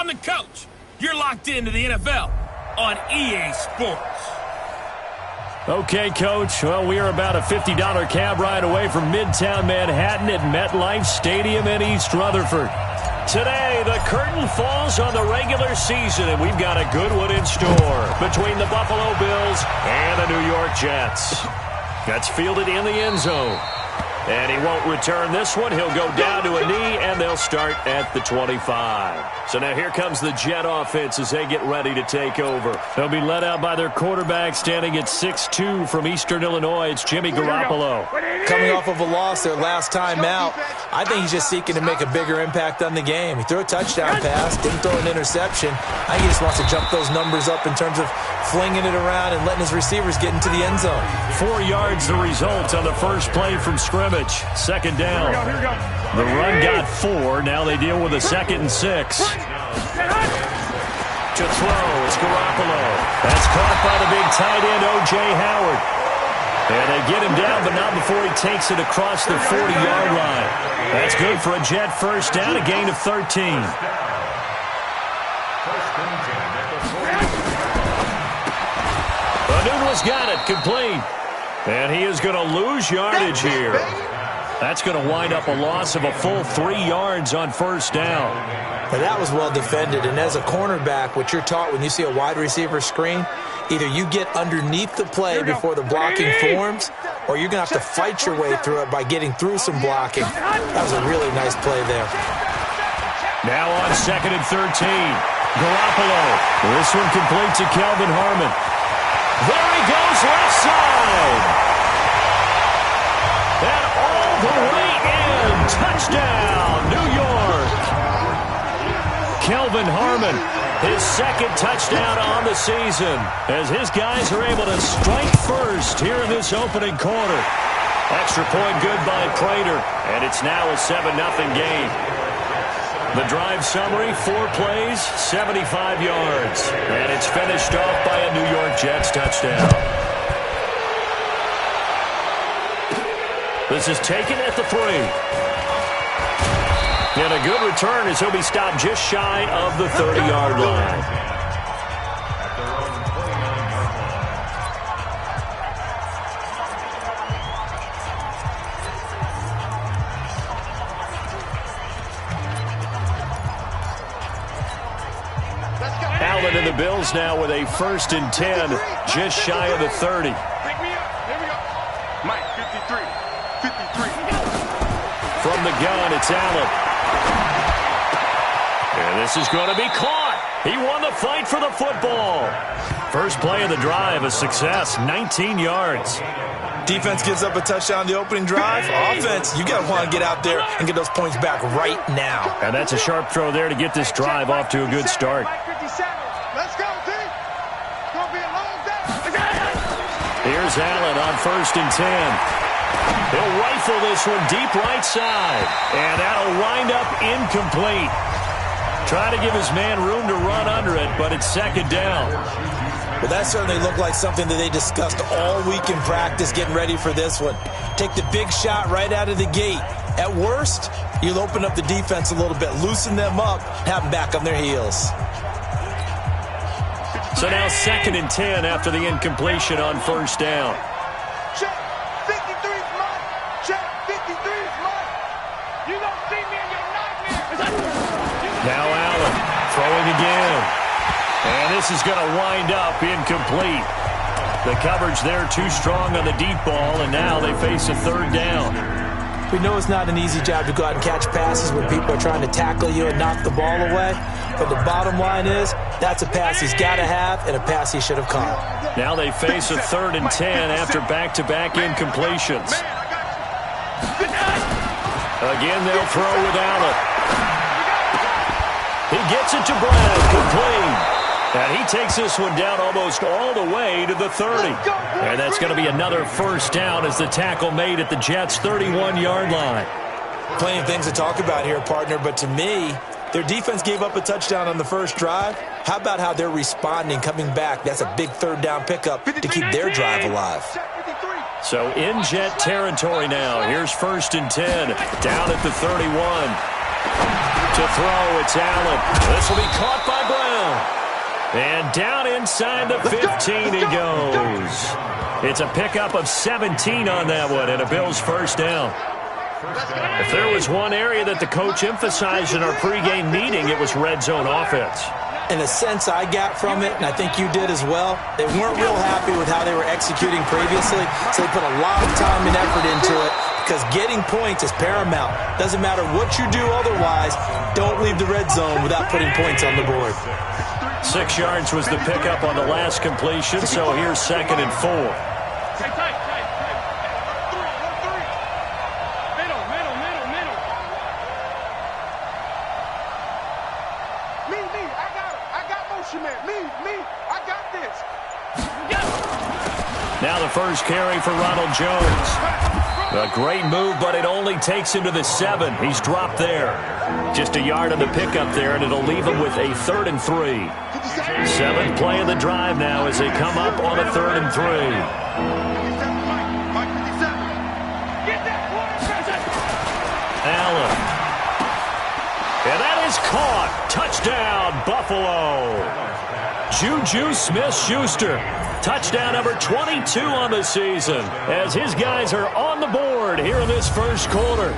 I'm the coach. You're locked into the NFL on EA Sports. Okay, Coach. Well, we are about a $50 cab ride away from Midtown Manhattan at MetLife Stadium in East Rutherford. Today, the curtain falls on the regular season, and we've got a good one in store between the Buffalo Bills and the New York Jets. That's fielded in the end zone. And he won't return this one. He'll go down to a knee, and they'll start at the 25. So now here comes the Jet offense as they get ready to take over. They'll be led out by their quarterback standing at 6'2" from Eastern Illinois. It's Jimmy Garoppolo. Coming off of a loss their last time out, I think he's just seeking to make a bigger impact on the game. He threw a touchdown pass, didn't throw an interception. I think he just wants to jump those numbers up in terms of flinging it around and letting his receivers get into the end zone. 4 yards the result on the first play from scrimmage. Second down. Here we go. The run got 4. Now they deal with a 2nd and 6. To throw, it's Garoppolo. That's caught by the big tight end, O.J. Howard. And they get him down, but not before he takes it across the 40-yard line. That's good for a Jet first down, a gain of 13. Nunez got it, complete. And he is going to lose yardage here. That's going to wind up a loss of a full 3 yards on first down. Now that was well defended, and as a cornerback, what you're taught when you see a wide receiver screen, either you get underneath the play before the blocking forms, or you're going to have to fight your way through it by getting through some blocking. That was a really nice play there. Now on 2nd and 13. Garoppolo. This one complete to Kelvin Harmon. There he goes, left side. And all the way in. Touchdown, New York. Kelvin Harmon, his 2nd touchdown on the season, as his guys are able to strike first here in this opening quarter. Extra point good by Prater, and it's now a 7-0 game. The drive summary, 4 plays, 75 yards. And it's finished off by a New York Jets touchdown. This is taken at the 3. And a good return as he'll be stopped just shy of the 30-yard line. Allen and the Bills now with a 1st and 10, just shy of the 30. Pick me up. Here we go. Mike, 53. 53. From the gun, it's Allen. And this is going to be caught. He won the fight for the football. First play of the drive, a success, 19 yards. Defense gives up a touchdown the opening drive. Offense, you got to want to get out there and get those points back right now. And that's a sharp throw there to get this drive off to a good start. Let's go, team. It's going to be a long day. Here's Allen on 1st and 10. He'll rifle this one deep right side. And that'll wind up incomplete. Trying to give his man room to run under it, but it's 2nd down. Well, that certainly looked like something that they discussed all week in practice getting ready for this one. Take the big shot right out of the gate. At worst, you'll open up the defense a little bit, loosen them up, have them back on their heels. So now 2nd and 10 after the incompletion on first down. Check. 53's mine. Check. 53's mine. You don't see me in your nightmares. Now Allen throwing again. And this is going to wind up incomplete. The coverage there too strong on the deep ball, and now they face a 3rd down. We know it's not an easy job to go out and catch passes when people are trying to tackle you and knock the ball away. But the bottom line is, that's a pass he's got to have and a pass he should have caught. Now they face a 3rd and 10 after back-to-back incompletions. Again, they'll throw with Allen. He gets it to Brown, complete. And he takes this one down almost all the way to the 30. And that's going to be another first down as the tackle made at the Jets' 31-yard line. Plenty of things to talk about here, partner, but to me, their defense gave up a touchdown on the first drive. How about how they're responding, coming back? That's a big 3rd down pickup to keep their drive alive. So in Jet territory now. Here's 1st and 10, down at the 31. To throw, it's Allen. This will be caught by Brown. And down inside the 15 he goes. It's a pickup of 17 on that one, and a Bills first down. If there was one area that the coach emphasized in our pregame meeting, it was red zone offense. And the sense I got from it, and I think you did as well, they weren't real happy with how they were executing previously, so they put a lot of time and effort into it because getting points is paramount. Doesn't matter what you do otherwise, don't leave the red zone without putting points on the board. 6 yards was the pickup on the last completion, so here's 2nd and 4. Now the first carry for Ronald Jones. A great move, but it only takes him to the 7. He's dropped there. Just a yard on the pickup there, and it'll leave him with a 3rd and 3. 7th play of the drive now as they come up on a 3rd and 3. Allen. And that is caught. Touchdown, Buffalo. Juju Smith-Schuster. Touchdown number 22 on the season as his guys are on the board here in this first quarter.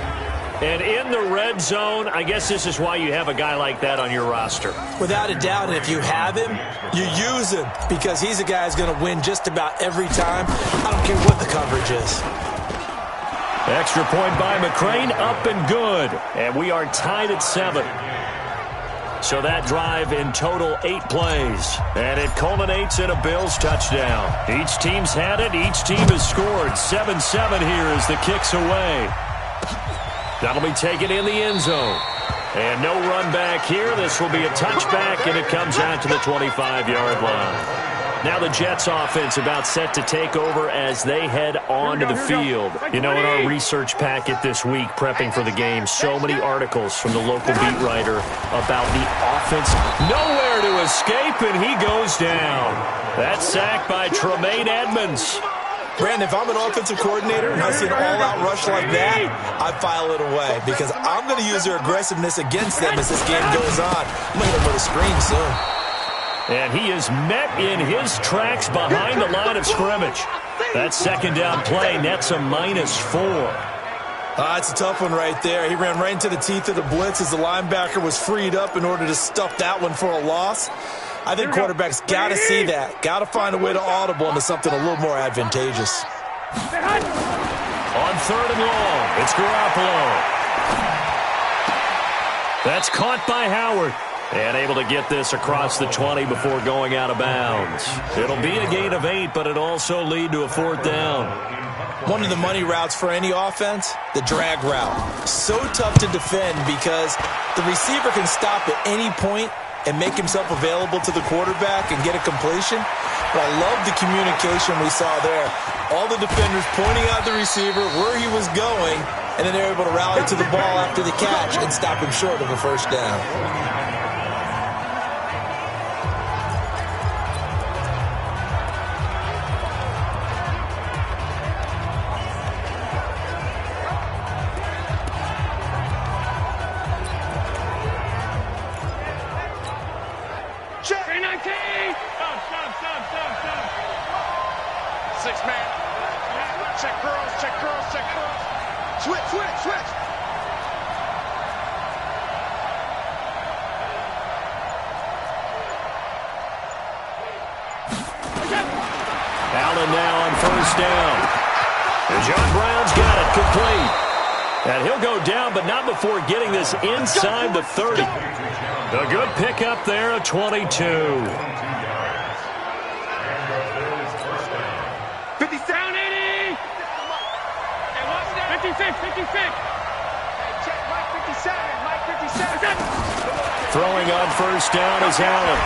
And in the red zone, I guess this is why you have a guy like that on your roster. Without a doubt, and if you have him, you use him because he's a guy who's going to win just about every time. I don't care what the coverage is. Extra point by McCrane, up and good. And we are tied at 7. So that drive in total 8 plays. And it culminates in a Bills touchdown. Each team's had it. Each team has scored. 7-7 here as the kick's away. That'll be taken in the end zone. And no run back here. This will be a touchback, and it comes out to the 25-yard line. Now the Jets offense about set to take over as they head onto the field. You know, in our research packet this week, prepping for the game, so many articles from the local beat writer about the offense. Nowhere to escape, and he goes down. That's sacked by Tremaine Edmonds. Brandon, if I'm an offensive coordinator and I see an all-out rush like that, I file it away because I'm going to use their aggressiveness against them as this game goes on. I'm going to hit them with a screen soon. And he is met in his tracks behind the line of scrimmage. That second down play nets a -4. It's a tough one right there. He ran right into the teeth of the blitz as the linebacker was freed up in order to stuff that one for a loss. I think quarterbacks got to see that. Got to find a way to audible into something a little more advantageous. On 3rd and long, it's Garoppolo. That's caught by Howard. And able to get this across the 20 before going out of bounds. It'll be a gain of 8, but it'll also lead to a 4th down. One of the money routes for any offense, the drag route. So tough to defend because the receiver can stop at any point and make himself available to the quarterback and get a completion. But I love the communication we saw there. All the defenders pointing out the receiver, where he was going, and then they're able to rally to the ball after the catch and stop him short of a first down. Allen now on first down. And John Brown's got it complete. And he'll go down, but not before getting this inside the 30. A good pickup there of 22. 50 down 80. 56, 56. Check Mike 57, Mike 57. Throwing on first down is Allen.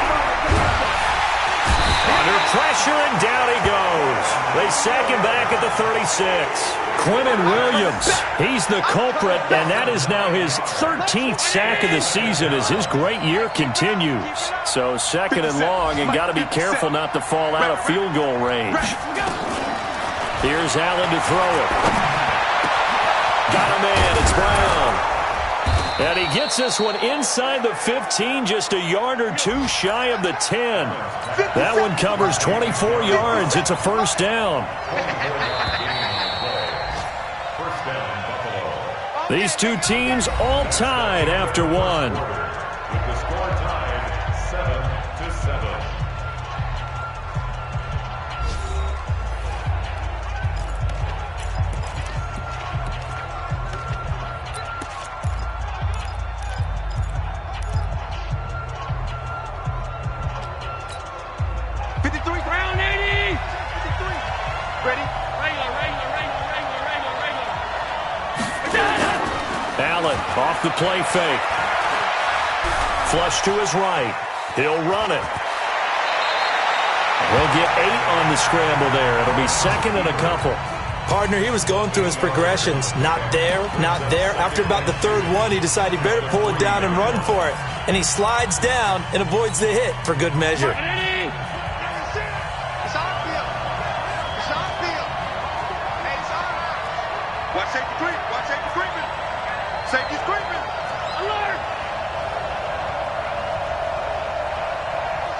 Under pressure, and down he goes. They sack him back at the 36. Quinnen Williams, he's the culprit, and that is now his 13th sack of the season as his great year continues. So 2nd and long, and got to be careful not to fall out of field goal range. Here's Allen to throw it. Got him in. It's Brown. And he gets this one inside the 15, just a yard or two shy of the 10. That one covers 24 yards. It's a first down. These two teams all tied after one. With the score tied 7-7. Off the play fake. Flush to his right. He'll run it. He'll get 8 on the scramble there. It'll be second and a couple. Partner, he was going through his progressions. Not there, not there. After about the third one, he decided he better pull it down and run for it. And he slides down and avoids the hit for good measure. Watch safety creep. Watch safety creeping. Safety's creeping. Alert!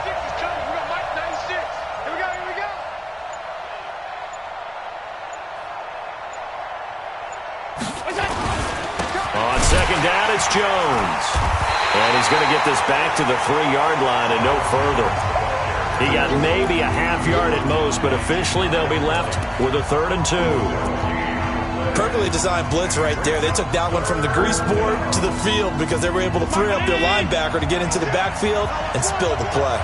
6 is coming. We got Mike 96. Here we go, here we go. On second down, it's Jones. And he's going to get this back to the 3-yard line and no further. He got maybe a half yard at most, but officially they'll be left with a 3rd and 2. Perfectly designed blitz right there. They took that one from the grease board to the field because they were able to free up their linebacker to get into the backfield and spill the play.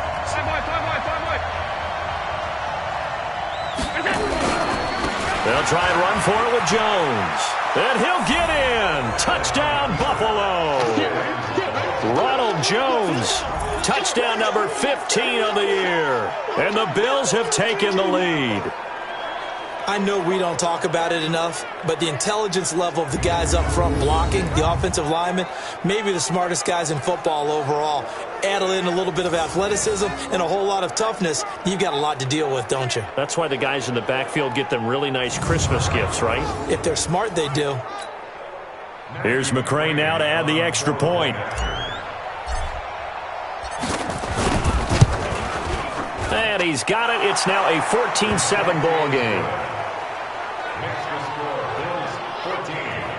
They'll try and run for it with Jones. And he'll get in. Touchdown, Buffalo. Ronald Jones. Touchdown number 15 on the year. And the Bills have taken the lead. I know we don't talk about it enough, but the intelligence level of the guys up front blocking, the offensive linemen, maybe the smartest guys in football overall. Add in a little bit of athleticism and a whole lot of toughness, you've got a lot to deal with, don't you? That's why the guys in the backfield get them really nice Christmas gifts, right? If they're smart, they do. Here's McCray now to add the extra point. And he's got it. It's now a 14-7 ball game.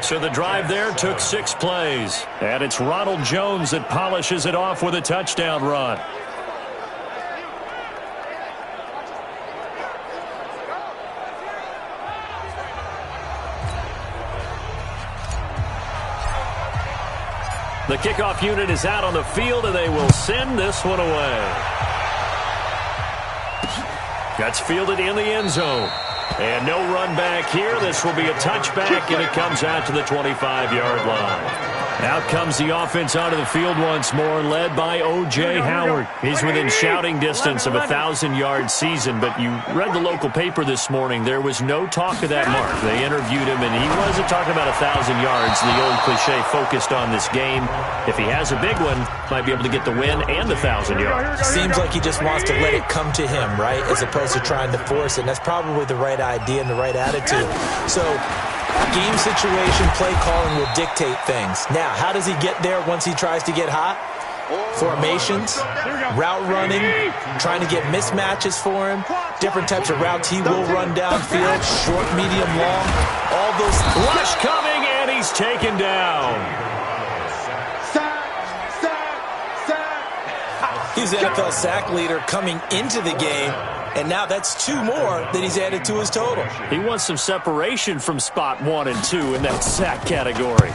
So the drive there took 6 plays. And it's Ronald Jones that polishes it off with a touchdown run. The kickoff unit is out on the field, and they will send this one away. That's fielded in the end zone. And no run back here. This will be a touchback, and it comes out to the 25-yard line. Out comes the offense onto the field once more, led by O.J. Howard. He's within shouting distance of a 1,000-yard season, but you read the local paper this morning. There was no talk of that mark. They interviewed him, and he wasn't talking about 1,000 yards. The old cliche focused on this game. If he has a big one, might be able to get the win and 1,000 yards. Seems like he just wants to let it come to him, right, as opposed to trying to force it. And that's probably the right idea and the right attitude. So game situation, play calling will dictate things. Now, how does he get there once he tries to get hot? Formations, route running, trying to get mismatches for him, different types of routes he will run downfield, short, medium, long, all those. Rush coming, and he's taken down. He's the NFL sack leader coming into the game, and now that's 2 more that he's added to his total. He wants some separation from spot 1 and 2 in that sack category.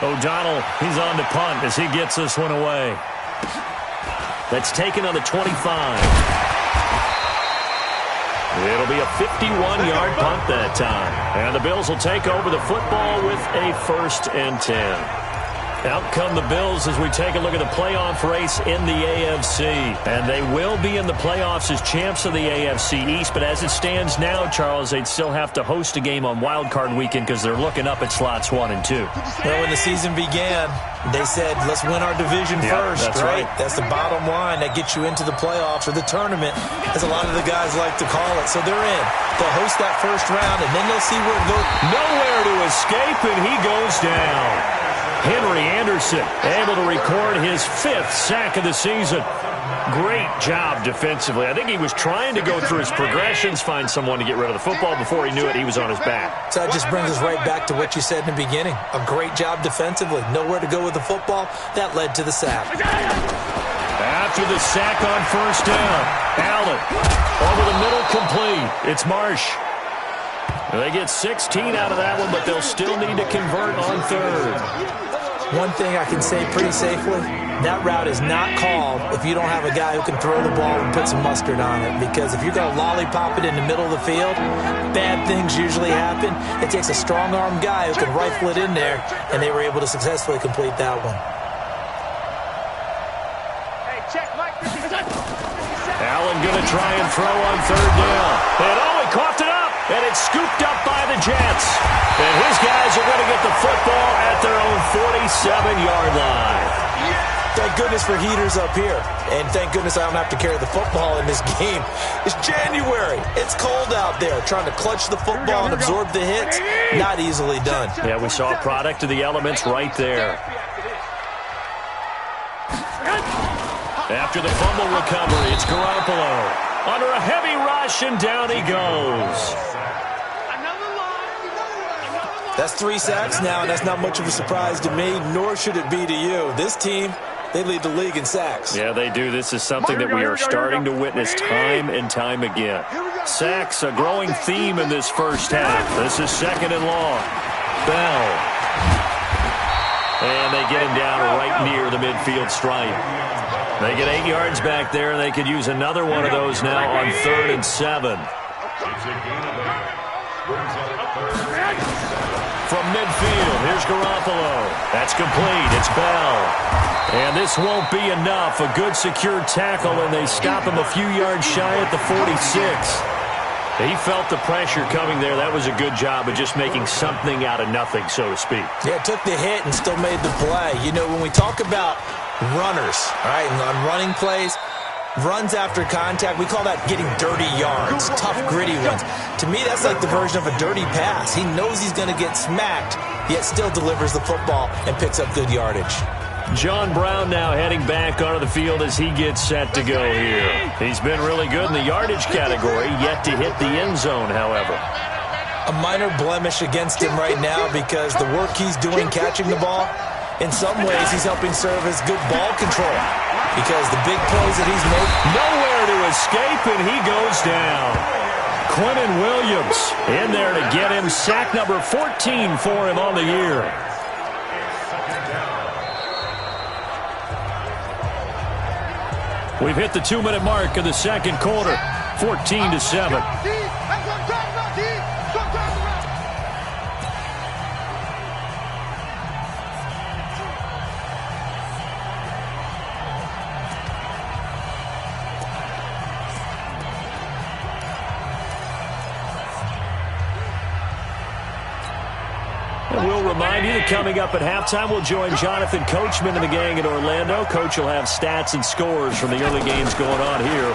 O'Donnell, he's on to punt as he gets this one away. That's taken on the 25. It'll be a 51-yard punt that time. And the Bills will take over the football with a 1st and 10. Out come the Bills as we take a look at the playoff race in the AFC. And they will be in the playoffs as champs of the AFC East. But as it stands now, Charles, they'd still have to host a game on Wild Card Weekend because they're looking up at slots 1 and 2. Well, when the season began, they said, let's win our division first, that's right? That's the bottom line that gets you into the playoffs or the tournament, as a lot of the guys like to call it. So they're in. They'll host that first round, and then they'll see where it goes. Nowhere to escape, and he goes down. Henry Anderson able to record his 5th sack of the season. Great job defensively. I think he was trying to go through his progressions, find someone to get rid of the football. Before he knew it, he was on his back. So that just brings us right back to what you said in the beginning. A great job defensively. Nowhere to go with the football. That led to the sack. After the sack on first down, Allen over the middle, complete. It's Marsh. They get 16 out of that one, but they'll still need to convert on third. One thing I can say pretty safely, that route is not called if you don't have a guy who can throw the ball and put some mustard on it. Because if you're going to lollipop it in the middle of the field, bad things usually happen. It takes a strong-armed guy who can rifle it in there, and they were able to successfully complete that one. Allen going to try and throw on third down. And he coughed it up, and it's scooped up by the Jets. And his guys are going to get the football at their own 47-yard line. Thank goodness for heaters up here. And thank goodness I don't have to carry the football in this game. It's January. It's cold out there. Trying to clutch the football and absorb the hits, not easily done. Yeah, we saw a product of the elements right there. After the fumble recovery, it's Garoppolo. Under a heavy rush, and down he goes. That's 3 sacks now, and that's not much of a surprise to me, nor should it be to you. This team, they lead the league in sacks. Yeah, they do. This is something that we are starting to witness time and time again. Sacks, a growing theme in this first half. This is 2nd and long. Bell. And they get him down right near the midfield stripe. They get 8 yards back there, and they could use another one of those now on 3rd and 7. From midfield, here's Garoppolo. That's complete. It's Bell. And this won't be enough. A good secure tackle, and they stop him a few yards shy at the 46. He felt the pressure coming there. That was a good job of just making something out of nothing, so to speak. Yeah, took the hit and still made the play. You know, when we talk about runners, all right, and on running plays, runs after contact, we call that getting dirty yards, tough, gritty ones. To me, that's like the version of a dirty pass. He knows he's going to get smacked, yet still delivers the football and picks up good yardage. John Brown now heading back onto the field as he gets set to go here. He's been really good in the yardage category, yet to hit the end zone, however. A minor blemish against him right now because the work he's doing catching the ball, in some ways he's helping serve as good ball control because the big plays that he's making. Nowhere to escape, and he goes down. Quentin Williams in there to get him sack number 14 for him on the year. We've hit the 2-minute mark of the second quarter, 14-7. We'll remind you that coming up at halftime, we'll join Jonathan Coachman and the gang in Orlando. Coach will have stats and scores from the early games going on here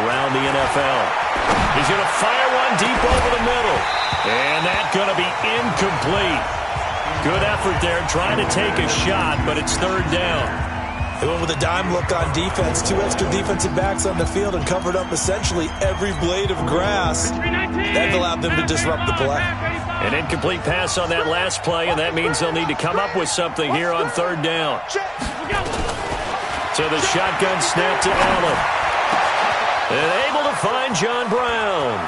around the NFL. He's going to fire one deep over the middle. And that's going to be incomplete. Good effort there, trying to take a shot, but it's 3rd down. They went with a dime look on defense. 2 extra defensive backs on the field and covered up essentially every blade of grass. That allowed them to disrupt the play. An incomplete pass on that last play, and that means they'll need to come up with something here on 3rd down. So the shotgun snap to Allen. And able to find John Brown.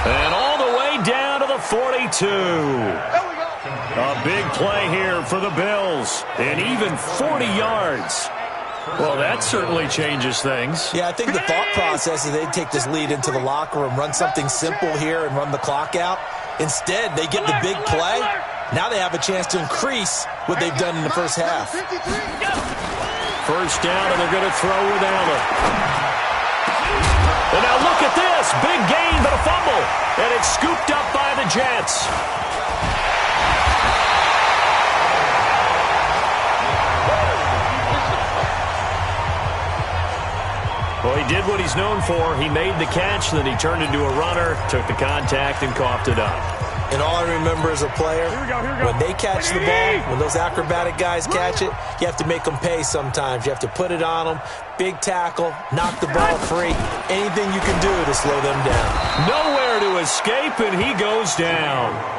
And all the way down to the 42. A big play here for the Bills. And even 40 yards. Well, that certainly changes things. Yeah, I think the thought process is they'd take this lead into the locker room, run something simple here and run the clock out. Instead, they get the big play. Now they have a chance to increase what they've done in the first half. First down, and they're going to throw with Allen. And now look at this. Big gain, but a fumble. And it's scooped up by the Jets. Well, he did what he's known for. He made the catch, then he turned into a runner, took the contact, and coughed it up. And all I remember as a player, when they catch the ball, when those acrobatic guys catch it, you have to make them pay sometimes. You have to put it on them, big tackle, knock the ball free, anything you can do to slow them down. Nowhere to escape, and he goes down.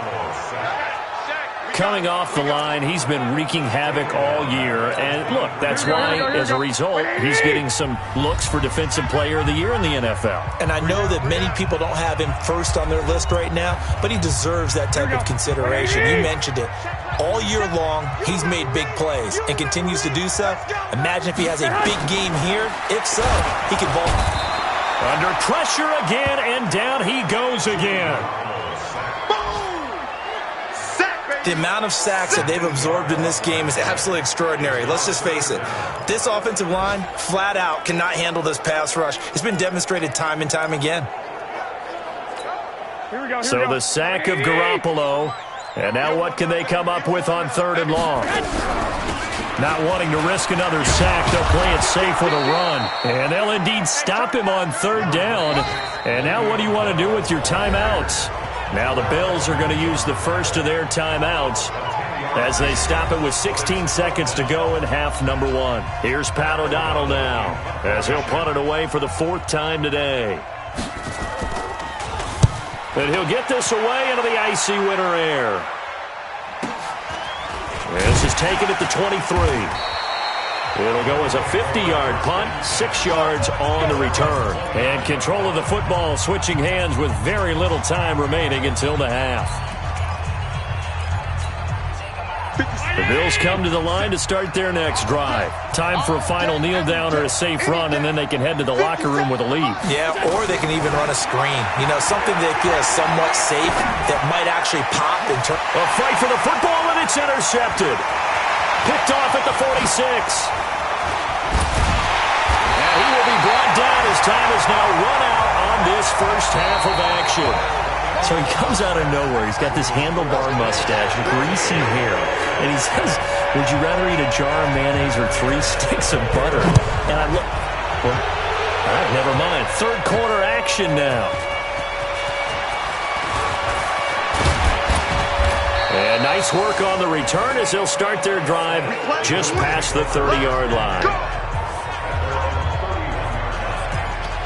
Coming off the line, he's been wreaking havoc all year. And look, that's why, as a result, he's getting some looks for Defensive Player of the Year in the NFL. And I know that many people don't have him first on their list right now, but he deserves that type of consideration. You mentioned it. All year long, he's made big plays and continues to do so. Imagine if he has a big game here. If so, he can vault. Under pressure again, and down he goes again. The amount of sacks that they've absorbed in this game is absolutely extraordinary. Let's just face it. This offensive line, flat out, cannot handle this pass rush. It's been demonstrated time and time again. So the sack of Garoppolo. And now what can they come up with on 3rd and long? Not wanting to risk another sack, they'll play it safe with a run. And they'll indeed stop him on 3rd down. And now what do you want to do with your timeouts? Now the Bills are going to use the first of their timeouts as they stop it with 16 seconds to go in half number 1. Here's Pat O'Donnell now as he'll punt it away for the 4th time today. And he'll get this away into the icy winter air. This is taken at the 23. It'll go as a 50-yard punt, 6 yards on the return. And control of the football switching hands with very little time remaining until the half. The Bills come to the line to start their next drive. Time for a final kneel down or a safe run, and then they can head to the locker room with a lead. Yeah, or they can even run a screen. You know, something they feel is somewhat safe that might actually pop and turn. A fight for the football, and it's intercepted. Picked off at the 46. And he will be brought down as time is now run out on this first half of action. So he comes out of nowhere. He's got this handlebar mustache, greasy hair. And he says, would you rather eat a jar of mayonnaise or 3 sticks of butter? And I look, well, all right, never mind. 3rd quarter action now. And nice work on the return as they'll start their drive just past the 30-yard line.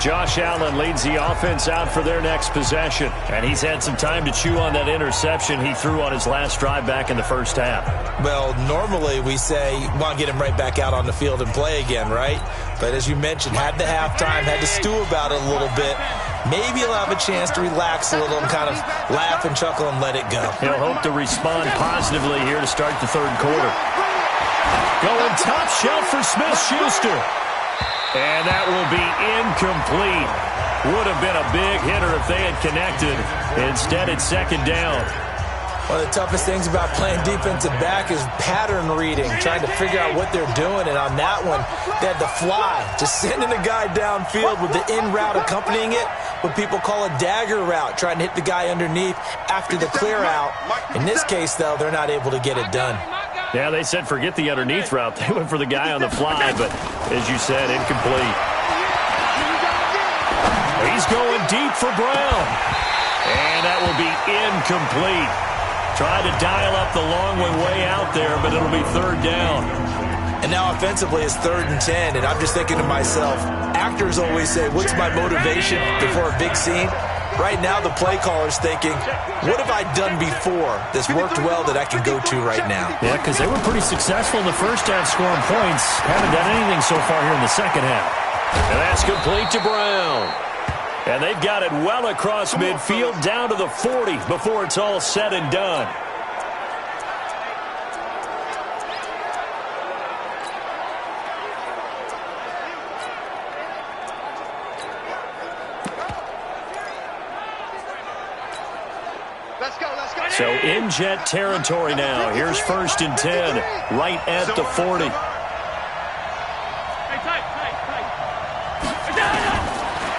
Josh Allen leads the offense out for their next possession. And he's had some time to chew on that interception he threw on his last drive back in the first half. Well, normally we say, want to get him right back out on the field and play again, right? But as you mentioned, had the halftime, had to stew about it a little bit. Maybe he'll have a chance to relax a little and kind of laugh and chuckle and let it go. He'll hope to respond positively here to start the 3rd quarter. Going top shelf for Smith-Schuster. And that will be incomplete. Would have been a big hitter if they had connected. Instead, it's 2nd down. One of the toughest things about playing defensive back is pattern reading, trying to figure out what they're doing. And on that one, they had the fly, just sending a guy downfield with the in route accompanying it, what people call a dagger route, trying to hit the guy underneath after the clear out. In this case, though, they're not able to get it done. Yeah, they said forget the underneath route. They went for the guy on the fly, but as you said, incomplete. He's going deep for Brown. And that will be incomplete. Tried to dial up the long one way out there, but it'll be 3rd down. And now offensively it's 3rd and 10, and I'm just thinking to myself, actors always say, what's my motivation before a big scene? Right now the play caller's thinking, what have I done before that's worked well that I can go to right now? Yeah, because they were pretty successful in the first half scoring points. Haven't done anything so far here in the 2nd half. And that's complete to Brown. And they've got it well across midfield down to the 40 before it's all said and done. So in Jet territory now. Here's 1st and 10, right at the 40.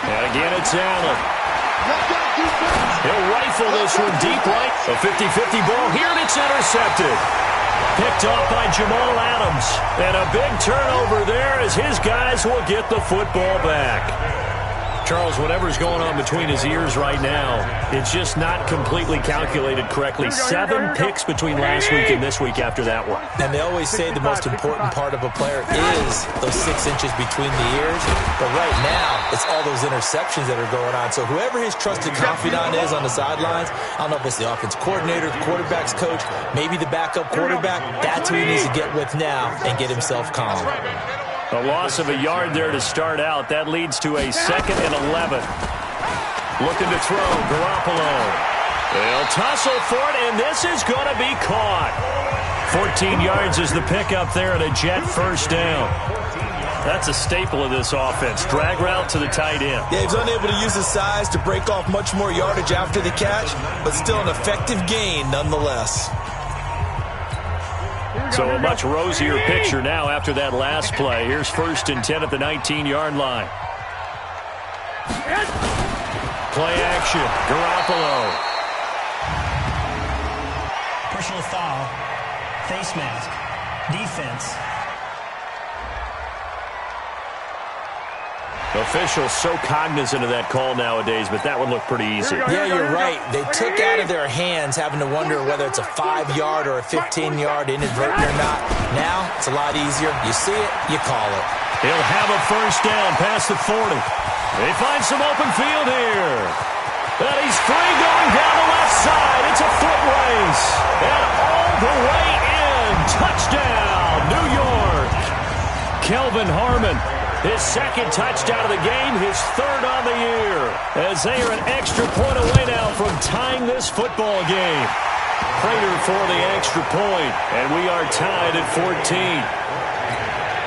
And again, it's Allen. He'll rifle this one deep right. A 50-50 ball here, and it's intercepted. Picked off by Jamal Adams. And a big turnover there as his guys will get the football back. Charles, whatever's going on between his ears right now, it's just not completely calculated correctly. 7 picks between last week and this week after that one. And they always say the most important part of a player is those 6 inches between the ears. But right now, it's all those interceptions that are going on. So whoever his trusted confidant is on the sidelines, I don't know if it's the offense coordinator, the quarterback's coach, maybe the backup quarterback, that's who he needs to get with now and get himself calm. A loss of a yard there to start out. That leads to a 2nd and 11. Looking to throw, Garoppolo. They'll tussle for it, and this is going to be caught. 14 yards is the pickup there and a Jet first down. That's a staple of this offense. Drag route to the tight end. Yeah, he's unable to use his size to break off much more yardage after the catch, but still an effective gain nonetheless. So a much rosier picture now after that last play. Here's 1st and 10 at the 19-yard line. Play action. Garoppolo. Personal foul. Face mask. Defense. Officials so cognizant of that call nowadays, but that one looked pretty easy. Yeah, you're right. They took out of their hands having to wonder whether it's a 5-yard or a 15-yard inadvertent or not. Now, it's a lot easier. You see it, you call it. He'll have a first down past the 40. They find some open field here. And he's free going down the left side. It's a foot race. And all the way in. Touchdown, New York. Kelvin Harmon. His 2nd touchdown of the game, his 3rd on the year. As they are an extra point away now from tying this football game. Prater for the extra point, and we are tied at 14.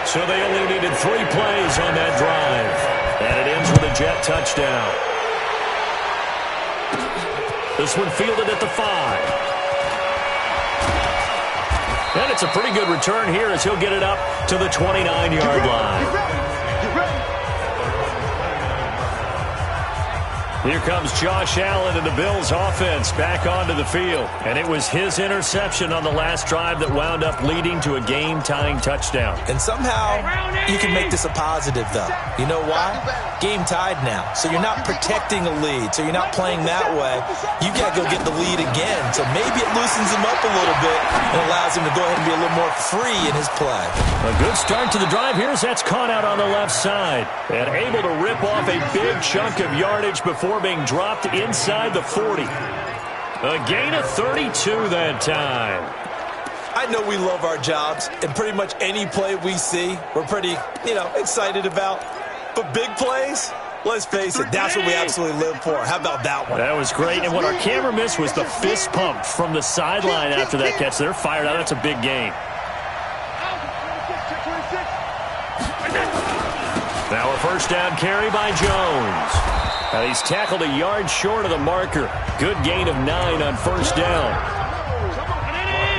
So they only needed 3 plays on that drive. And it ends with a Jet touchdown. This one fielded at the 5. And it's a pretty good return here as he'll get it up to the 29-yard line. Here comes Josh Allen and the Bills offense back onto the field. And it was his interception on the last drive that wound up leading to a game-tying touchdown. And somehow you can make this a positive, though. You know why? Game tied now. So you're not protecting a lead. So you're not playing that way. You've got to go get the lead again. So maybe it loosens him up a little bit and allows him to go ahead and be a little more free in his play. A good start to the drive. Here's that's caught out on the left side. And able to rip off a big chunk of yardage before being dropped inside the 40. A gain of 32 that time. I know we love our jobs, and pretty much any play we see, we're pretty, excited about. But big plays, let's face it, that's what we absolutely live for. How about that one? That was great, and what our camera missed was the fist pump from the sideline after that catch. They're fired out. That's a big gain. Now a first down carry by Jones. And he's tackled a yard short of the marker. Good gain of 9 on first down.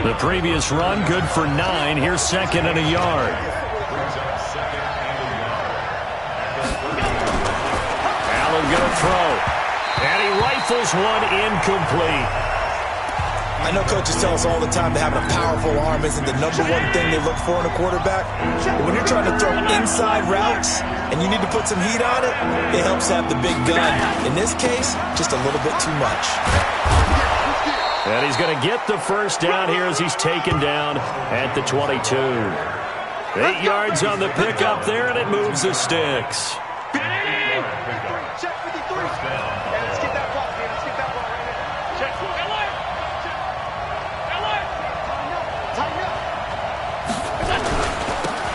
The previous run, good for 9. Here's 2nd and a yard. Allen going to throw. And he rifles one incomplete. I know coaches tell us all the time that having a powerful arm isn't the #1 thing they look for in a quarterback. But when you're trying to throw inside routes and you need to put some heat on it, it helps to have the big gun. In this case, just a little bit too much. And he's going to get the first down here as he's taken down at the 22. 8 yards on the pickup there, and it moves the sticks.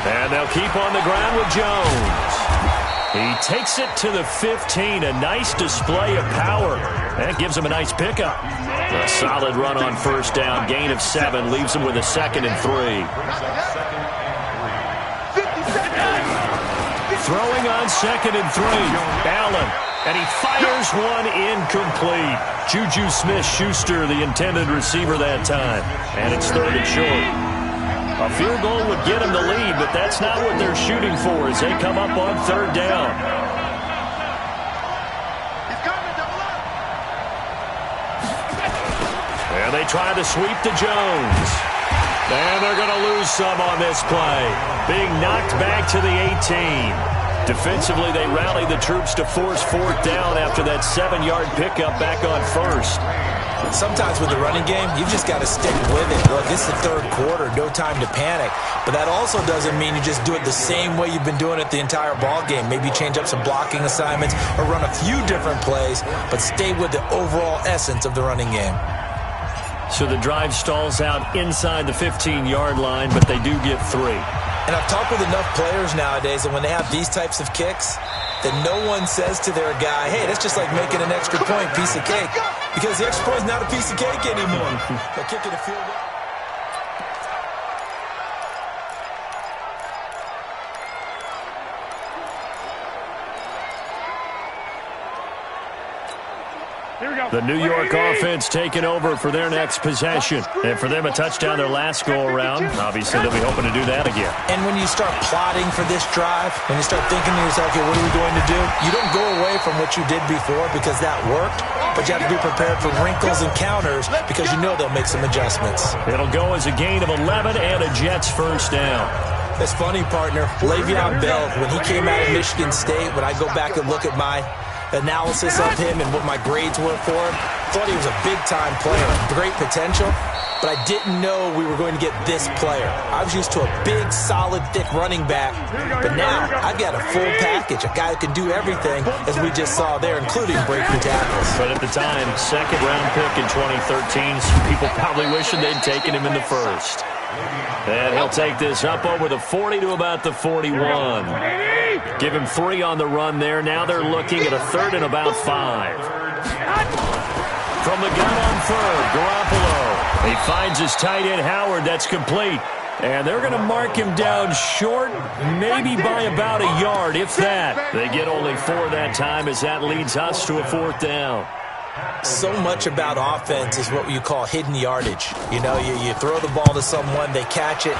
And they'll keep on the ground with Jones. He takes it to the 15. A nice display of power. That gives him a nice pickup. A solid run on first down. Gain of 7 leaves him with a 2nd and 3. Throwing on 2nd and 3. Allen. And he fires one incomplete. Juju Smith-Schuster, the intended receiver that time. And it's 3rd and short. A field goal would get them the lead, but that's not what they're shooting for as they come up on 3rd down. And they try to sweep to Jones. And they're going to lose some on this play. Being knocked back to the 18. Defensively, they rallied the troops to force fourth down after that 7-yard pickup back on first. Sometimes with the running game, you've just got to stick with it. Look, it's the third quarter, no time to panic. But that also doesn't mean you just do it the same way you've been doing it the entire ball game. Maybe change up some blocking assignments or run a few different plays, but stay with the overall essence of the running game. So the drive stalls out inside the 15-yard line, but they do get 3. And I've talked with enough players nowadays that when they have these types of kicks, that no one says to their guy, hey, that's just like making an extra point, piece of cake. Because the extra point is not a piece of cake anymore. They're kicking a field goal. The New York offense taking over for their next possession. And for them, a touchdown their last go-around. Obviously, they'll be hoping to do that again. And when you start plotting for this drive, when you start thinking to yourself, okay, what are we going to do? You don't go away from what you did before because that worked, but you have to be prepared for wrinkles and counters because you know they'll make some adjustments. It'll go as a gain of 11 and a Jets first down. That's funny, partner. Le'Veon Bell, when he came out of Michigan State, when I go back and look at my analysis of him and what my grades were for him, thought he was a big-time player, great potential, but I didn't know we were going to get this player. I was used to a big, solid, thick running back, but now I've got a full package, a guy who can do everything, as we just saw there, including breaking tackles. But at the time, second-round pick in 2013, some people probably wishing they'd taken him in the first. And he'll take this up over the 40 to about the 41. Give him 3 on the run there. Now they're looking at a third and about 5. From the gun on third, Garoppolo. He finds his tight end, Howard. That's complete. And they're going to mark him down short, maybe by about a yard, if that. They get only 4 that time as that leads us to a fourth down. So much about offense is what you call hidden yardage. You know, you throw the ball to someone, they catch it,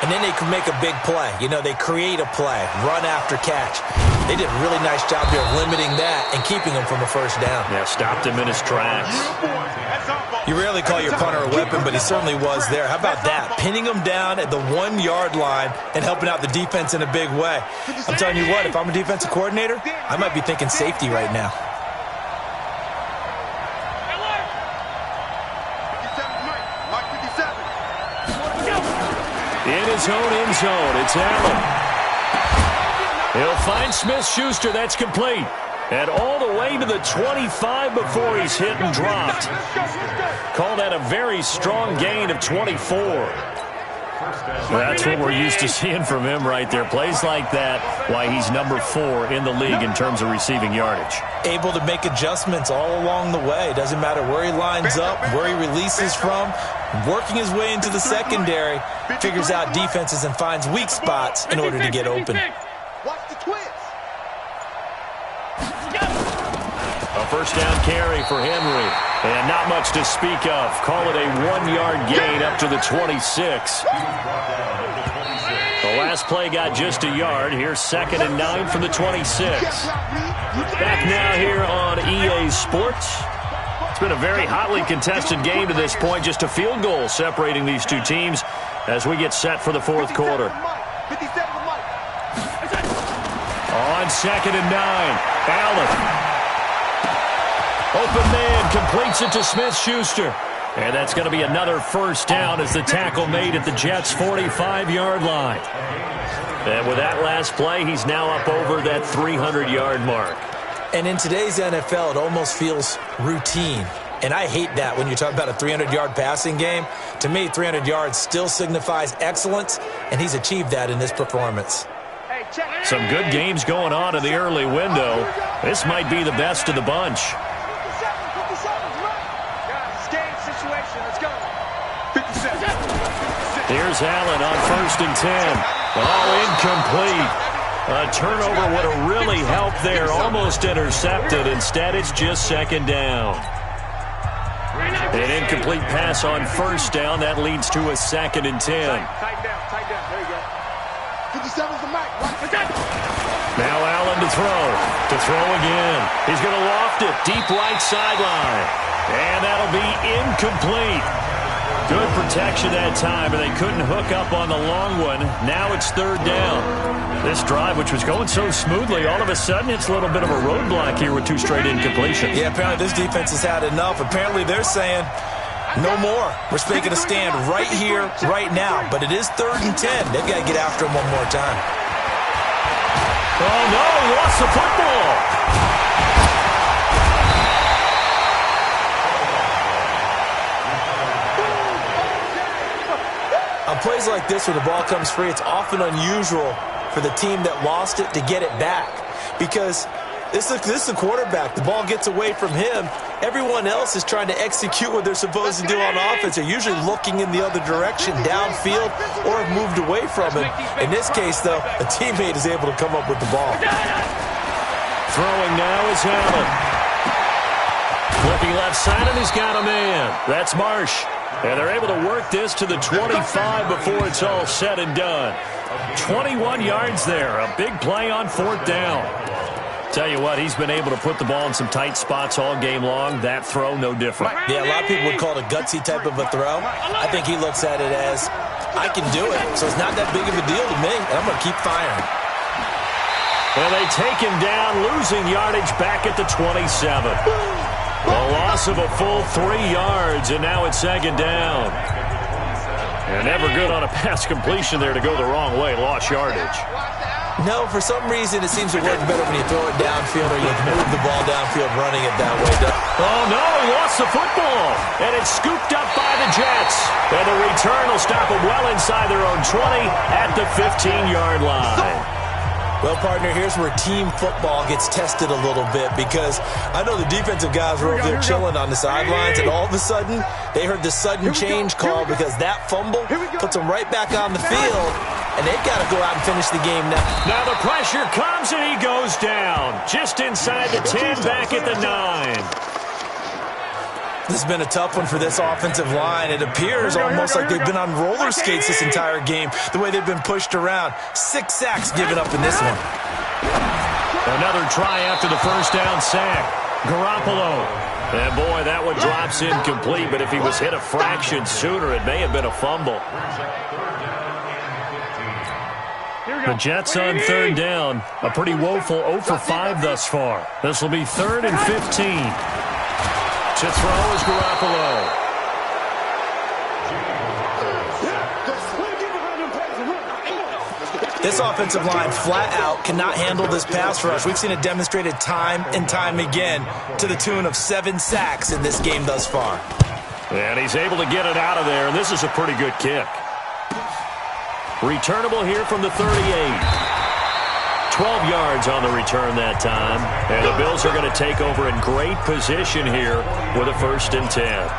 and then they can make a big play. You know, they create a play, run after catch. They did a really nice job here of limiting that and keeping him from a first down. Yeah, stopped him in his tracks. You rarely call your punter a weapon, but he certainly was there. How about that? Pinning him down at the 1-yard line and helping out the defense in a big way. I'm telling you what, if I'm a defensive coordinator, I might be thinking safety right now. In his own end zone, it's Allen. He'll find Smith-Schuster. That's complete. And all the way to the 25 before he's hit and dropped. Call that a very strong gain of 24. That's what we're used to seeing from him right there. Plays like that, why he's number 4 in the league in terms of receiving yardage. Able to make adjustments all along the way. Doesn't matter where he lines up, where he releases from. Working his way into the secondary, figures out defenses and finds weak spots in order to get open. Watch the twist. A first down carry for Henry. And not much to speak of. Call it a 1-yard gain up to the 26. The last play got just a yard. Here's 2nd and 9 from the 26. Back now here on EA Sports. It's been a very hotly contested game to this point. Just a field goal separating these two teams as we get set for the fourth quarter. On 2nd and 9, Allen. Open man completes it to Smith-Schuster. And that's going to be another first down as the tackle made at the Jets' 45-yard line. And with that last play, he's now up over that 300-yard mark. And in today's NFL, it almost feels routine. And I hate that when you talk about a 300-yard passing game. To me, 300 yards still signifies excellence, and he's achieved that in this performance. Some good games going on in the early window. This might be the best of the bunch. Here's Allen on 1st and 10. Oh, incomplete. A turnover would have really helped there. Almost intercepted. Instead, it's just 2nd down. An incomplete pass on 1st down. That leads to a 2nd and 10. Tight down. There you go. 57's the mic. Now Allen to throw again. He's going to loft it deep right sideline. And that'll be incomplete. Good protection that time, and they couldn't hook up on the long one. Now it's third down. This drive, which was going so smoothly, all of a sudden it's a little bit of a roadblock here with 2 straight incompletions. Yeah, apparently this defense has had enough. Apparently they're saying, no more. We're making a stand right here, right now. But it is 3rd and 10. They've got to get after him one more time. Oh, no, he lost the football. On plays like this where the ball comes free, it's often unusual for the team that lost it to get it back. Because this is a quarterback. The ball gets away from him. Everyone else is trying to execute what they're supposed to do on offense. They're usually looking in the other direction, downfield, or have moved away from it. In this case, though, a teammate is able to come up with the ball. Throwing now is Allen. Flipping left side, and he's got a man. That's Marsh. And they're able to work this to the 25 before it's all said and done. 21 yards there. A big play on 4th down. Tell you what, he's been able to put the ball in some tight spots all game long. That throw, no different. Yeah, a lot of people would call it a gutsy type of a throw. I think he looks at it as, I can do it, so it's not that big of a deal to me, and I'm going to keep firing. Well, they take him down, losing yardage back at the 27. A loss of a full 3 yards, and now it's 2nd down. And never good on a pass completion there to go the wrong way. Lost yardage. No, for some reason, it seems to work better when you throw it downfield or you move the ball downfield running it that way. Oh, no, he lost the football. And it's scooped up by the Jets. And the return will stop them well inside their own 20 at the 15-yard line. Well, partner, here's where team football gets tested a little bit because I know the defensive guys were over there chilling on the sidelines, and all of a sudden, they heard the sudden change call because that fumble puts them right back on the field, and they've got to go out and finish the game now. Now the pressure comes, and he goes down. Just inside the 10, back at the 9. This has been a tough one for this offensive line. It appears almost like they've been on roller skates this entire game, the way they've been pushed around. 6 sacks given up in this one. Another try after the first down sack. Garoppolo. And boy, that one drops incomplete, but if he was hit a fraction sooner, it may have been a fumble. The Jets on 3rd down. A pretty woeful 0 for 5 thus far. This will be 3rd and 15. To throw is Garoppolo. This offensive line flat out cannot handle this pass rush. We've seen it demonstrated time and time again to the tune of 7 sacks in this game thus far. And he's able to get it out of there, and this is a pretty good kick. Returnable here from the 38. 12 yards on the return that time. And the Bills are going to take over in great position here with a 1st and 10.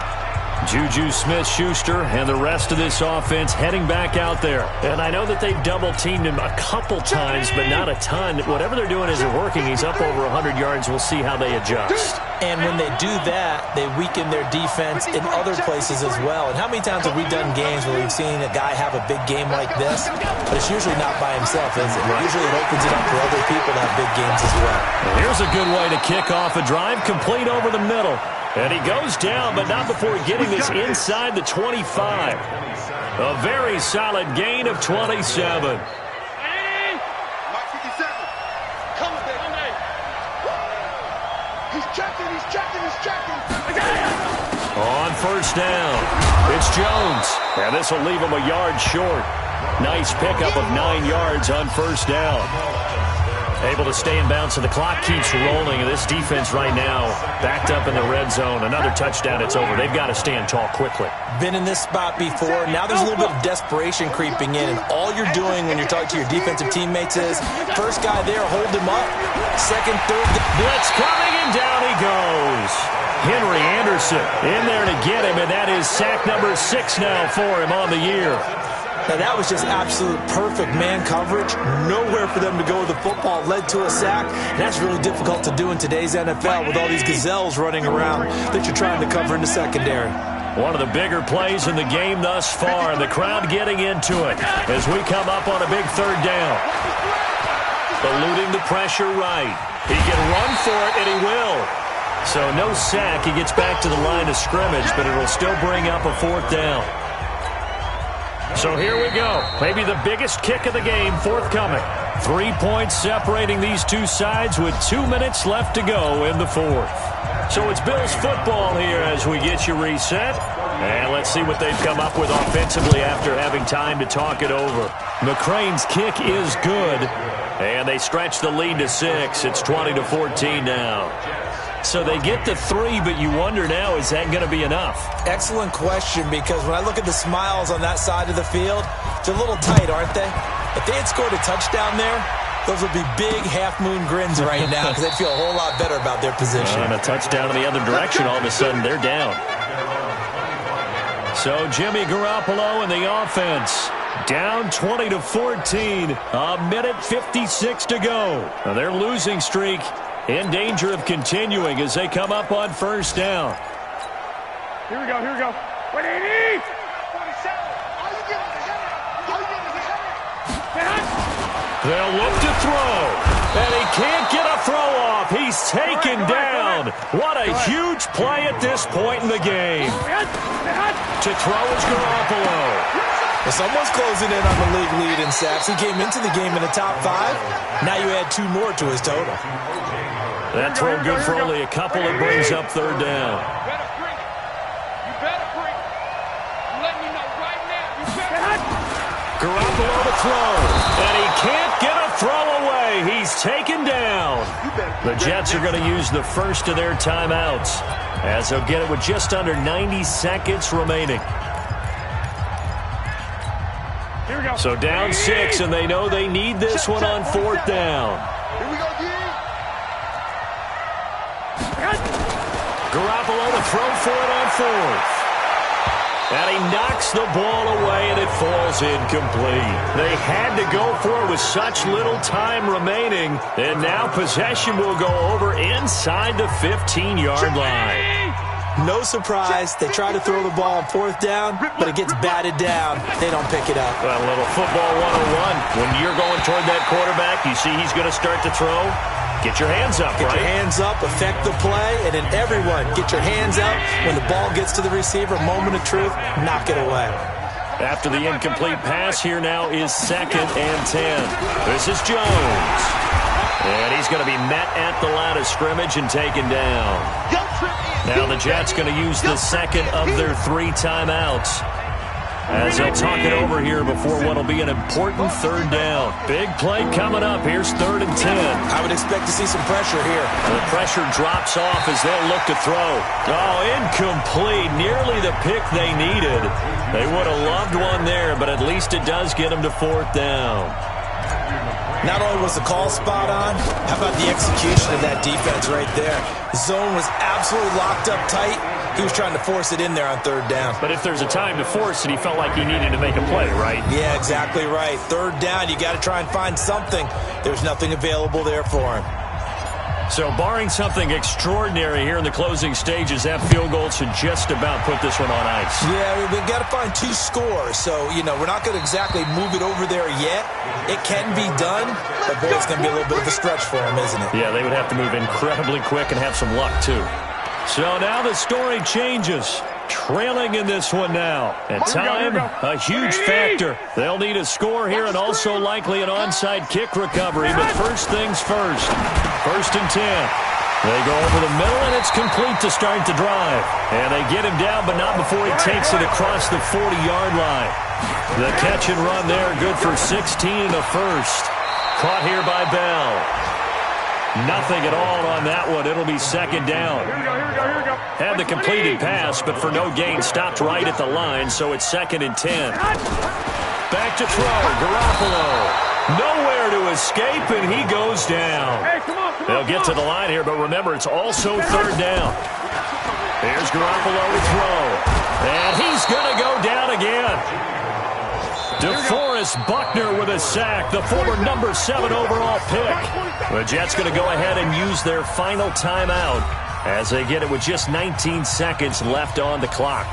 Juju Smith-Schuster and the rest of this offense heading back out there. And I know that they've double-teamed him a couple times, but not a ton. Whatever they're doing isn't working. He's up over 100 yards. We'll see how they adjust. And when they do that, they weaken their defense in other places as well. And how many times have we done games where we've seen a guy have a big game like this? But it's usually not by himself, is it? Usually it opens it up for other people to have big games as well. And here's a good way to kick off a drive, complete over the middle. And he goes down, but not before getting this inside the 25. A very solid gain of 27. He's checking. On 1st down, it's Jones. And this will leave him a yard short. Nice pickup of 9 yards on 1st down. Able to stay in bounds, so the clock keeps rolling. This defense right now backed up in the red zone. Another touchdown, it's over. They've got to stand tall quickly. Been in this spot before. Now there's a little bit of desperation creeping in, and all you're doing when you're talking to your defensive teammates is, first guy there, hold him up. Second, third. Blitz coming, and down he goes. Henry Anderson in there to get him, and that is sack number 6 now for him on the year. Now, that was just absolute perfect man coverage. Nowhere for them to go with the football. Led to a sack. And that's really difficult to do in today's NFL with all these gazelles running around that you're trying to cover in the secondary. One of the bigger plays in the game thus far. The crowd getting into it as we come up on a big 3rd down. Eluding the pressure right. He can run for it, and he will. So no sack. He gets back to the line of scrimmage, but it'll still bring up a 4th down. So here we go. Maybe the biggest kick of the game forthcoming. 3 points separating these two sides with 2 minutes left to go in the 4th. So it's Bills football here as we get you reset. And let's see what they've come up with offensively after having time to talk it over. McCrane's kick is good. And they stretch the lead to 6. It's 20-14 now. So they get to 3, but you wonder now, is that going to be enough? Excellent question, because when I look at the smiles on that side of the field, they're a little tight, aren't they? If they had scored a touchdown there, those would be big half-moon grins right now because they'd feel a whole lot better about their position. And a touchdown in the other direction, all of a sudden they're down. So Jimmy Garoppolo and the offense down 20-14, a minute 56 to go. Now their losing streak in danger of continuing as they come up on 1st down. Here we go. 180. 47. They'll look to throw, and he can't get a throw off. He's taken down. What a huge play at this point in the game. To throw is Garoppolo. Well, someone's closing in on the league lead in sacks. He came into the game in the top 5. Now you add 2 more to his total. That throw good for only a couple. It brings up 3rd down. You better bring. I'm letting you know right now. You better. Garoppolo to throw, and he can't get a throw away. He's taken down. The Jets are going to use the first of their timeouts as they'll get it with just under 90 seconds remaining. Here we go. So down 6, and they know they need this one on 4th down. Here we go, D. Garoppolo to throw for it on 4th. And he knocks the ball away, and it falls incomplete. They had to go for it with such little time remaining, and now possession will go over inside the 15-yard line. No surprise, they try to throw the ball on 4th down, but it gets batted down. They don't pick it up. Well, a little football 101. When you're going toward that quarterback, you see he's going to start to throw. Get your hands up, Get right? your hands up, affect the play, and then everyone get your hands up. When the ball gets to the receiver, moment of truth, knock it away. After the incomplete pass, here now is 2nd and 10. This is Jones. And he's going to be met at the line of scrimmage and taken down. Now the Jets going to use the 2nd of their 3 timeouts as they'll talk it over here before what will be an important 3rd down. Big play coming up. Here's 3rd and 10. I would expect to see some pressure here. The pressure drops off as they'll look to throw. Oh, incomplete. Nearly the pick they needed. They would have loved one there, but at least it does get them to 4th down. Not only was the call spot on, how about the execution of that defense right there? The zone was absolutely locked up tight. He was trying to force it in there on 3rd down. But if there's a time to force it, he felt like he needed to make a play, right? Yeah, exactly right. 3rd down, you got to try and find something. There's nothing available there for him. So barring something extraordinary here in the closing stages, that field goal should just about put this one on ice. Yeah, we've got to find 2 scores. So, we're not going to exactly move it over there yet. It can be done, but boy, it's going to be a little bit of a stretch for him, isn't it? Yeah, they would have to move incredibly quick and have some luck, too. So now the story changes. Trailing in this one now. And time, a huge factor. They'll need a score here and also likely an onside kick recovery. But first things first. 1st and 10. They go over the middle, and it's complete to start the drive. And they get him down, but not before he takes it across the 40-yard line. The catch and run there, good for 16 and a first. Caught here by Bell. Nothing at all on that one. It'll be 2nd down. Here we go. Had the completed pass, but for no gain, stopped right at the line, so it's 2nd and 10. Back to throw, Garoppolo. Nowhere to escape, and he goes down. Hey, come on. They'll get to the line here, but remember, it's also 3rd down. Here's Garoppolo to throw. And he's going to go down again. DeForest Buckner with a sack, the former number 7 overall pick. The Jets going to go ahead and use their final timeout as they get it with just 19 seconds left on the clock.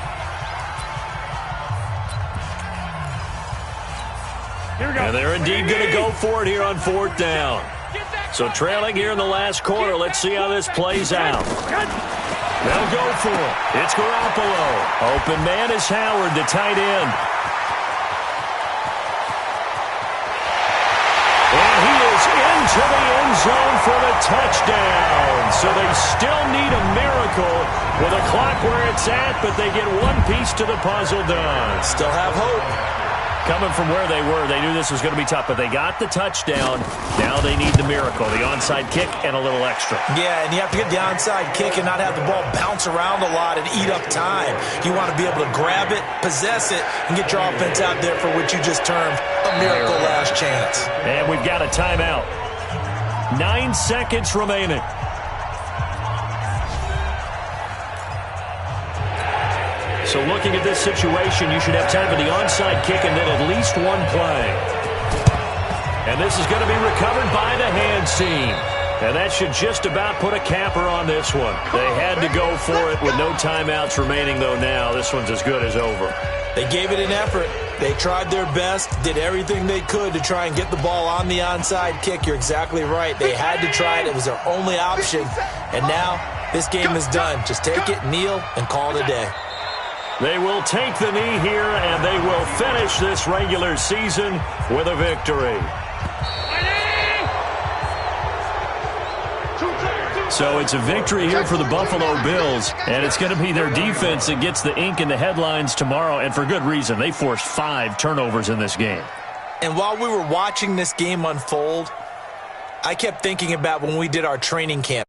Here we go. And they're indeed going to go for it here on 4th down. Get that So trailing here in the last quarter. Let's see how this plays out. They'll go for it. It's Garoppolo. Open man is Howard, the tight end. And he is into the end zone for the touchdown. So they still need a miracle with a clock where it's at, but they get one piece to the puzzle done. Still have hope. Coming from where they were, they knew this was going to be tough, but they got the touchdown. Now they need the miracle, the onside kick and a little extra. Yeah, and you have to get the onside kick and not have the ball bounce around a lot and eat up time. You want to be able to grab it, possess it, and get your offense out there for what you just termed a miracle last chance. And we've got a timeout. 9 seconds remaining. So looking at this situation, you should have time for the onside kick and then at least one play. And this is going to be recovered by the hands team. And that should just about put a capper on this one. They had to go for it with no timeouts remaining, though now this one's as good as over. They gave it an effort. They tried their best, did everything they could to try and get the ball on the onside kick. You're exactly right. They had to try it. It was their only option. And now this game is done. Just take it, kneel, and call it a day. They will take the knee here, and they will finish this regular season with a victory. So it's a victory here for the Buffalo Bills, and it's going to be their defense that gets the ink in the headlines tomorrow, and for good reason. They forced 5 turnovers in this game. And while we were watching this game unfold, I kept thinking about when we did our training camp.